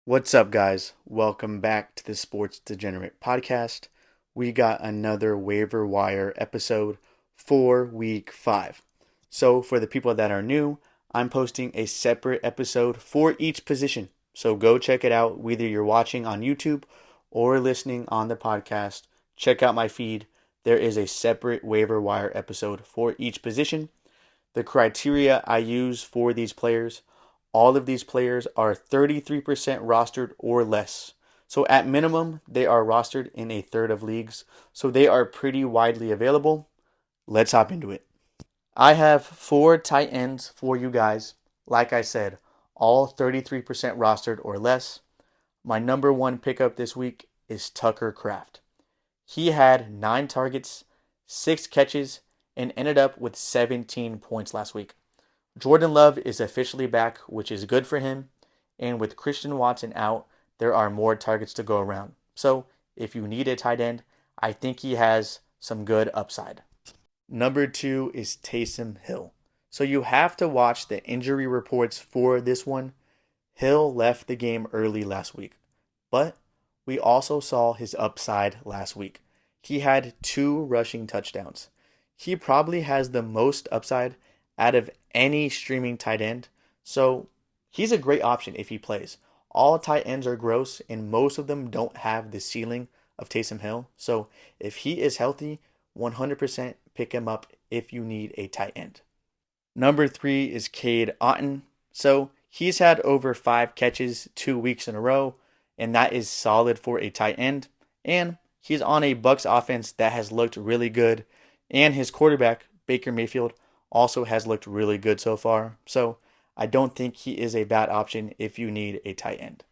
What's up, guys? Welcome back to the Sports Degenerate Podcast. We got another waiver wire episode for week 5. So, for the people that are new, I'm posting a separate episode for each position. So, go check it out, whether you're watching on YouTube or listening on the podcast. Check out my feed. There is a separate waiver wire episode for each position. The criteria I use for these players, all of these players are 33% rostered or less. So at minimum, they are rostered in a third of leagues. So they are pretty widely available. Let's hop into it. I have 4 tight ends for you guys. Like I said, all 33% rostered or less. My number one pickup this week is Tucker Kraft. He had 9 targets, 6 catches, and ended up with 17 points last week. Jordan Love is officially back, which is good for him. And with Christian Watson out, there are more targets to go around. So if you need a tight end, I think he has some good upside. Number 2 is Tamm Hill. So you have to watch the injury reports for this one. Hill left the game early last week, but we also saw his upside last week. He had 2 rushing touchdowns. He probably has the most upside out of any streaming tight end. So he's a great option if he plays. All tight ends are gross, and most of them don't have the ceiling of Taysom Hill. So if he is healthy, 100% pick him up if you need a tight end. Number 3 is Cade Otton. So he's had over 5 catches 2 weeks in a row, and that is solid for a tight end. And he's on a Bucs offense that has looked really good, and his quarterback, Baker Mayfield, also has looked really good so far. So I don't think he is a bad option if you need a tight end.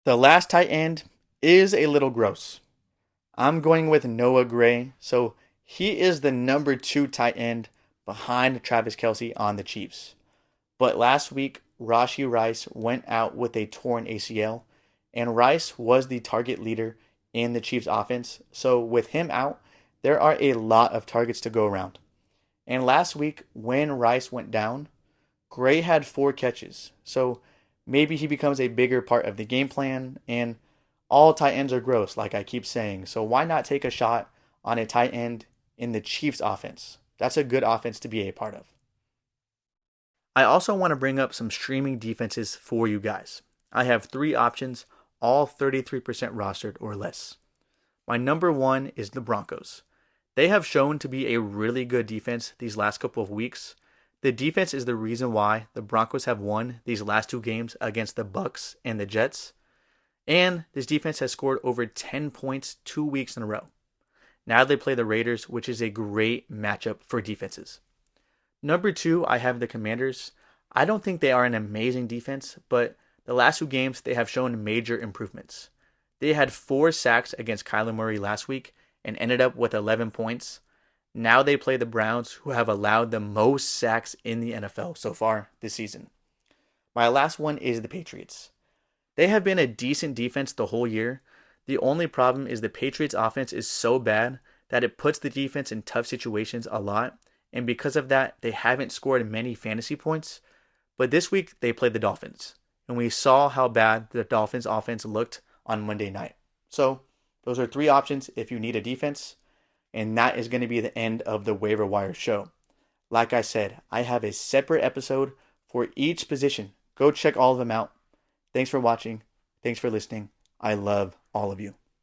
The last tight end is a little gross. I'm going with Noah Gray. So he is the number 2 tight end behind Travis Kelce on the Chiefs. But last week, Rashee Rice went out with a torn ACL, and Rice was the target leader in the Chiefs offense. So with him out, there are a lot of targets to go around. And last week, when Rice went down, Gray had 4 catches. So maybe he becomes a bigger part of the game plan. And all tight ends are gross, like I keep saying. So why not take a shot on a tight end in the Chiefs offense? That's a good offense to be a part of. I also want to bring up some streaming defenses for you guys. I have 3 options, all 33% rostered or less. My number 1 is the Broncos. They have shown to be a really good defense these last couple of weeks. The defense is the reason why the Broncos have won these last 2 games against the Bucs and the Jets. And this defense has scored over 10 points 2 weeks in a row. Now they play the Raiders, which is a great matchup for defenses. Number 2, I have the Commanders. I don't think they are an amazing defense, but the last 2 games they have shown major improvements. They had 4 sacks against Kyler Murray last week and ended up with 11 points. Now they play the Browns, who have allowed the most sacks in the NFL so far this season. My last one is the Patriots. They have been a decent defense the whole year. The only problem is the Patriots offense is so bad that it puts the defense in tough situations a lot, and because of that, they haven't scored many fantasy points. But this week, they played the Dolphins, and we saw how bad the Dolphins offense looked on Monday night. So those are 3 options if you need a defense, and that is going to be the end of the waiver wire show. Like I said, I have a separate episode for each position. Go check all of them out. Thanks for watching. Thanks for listening. I love all of you.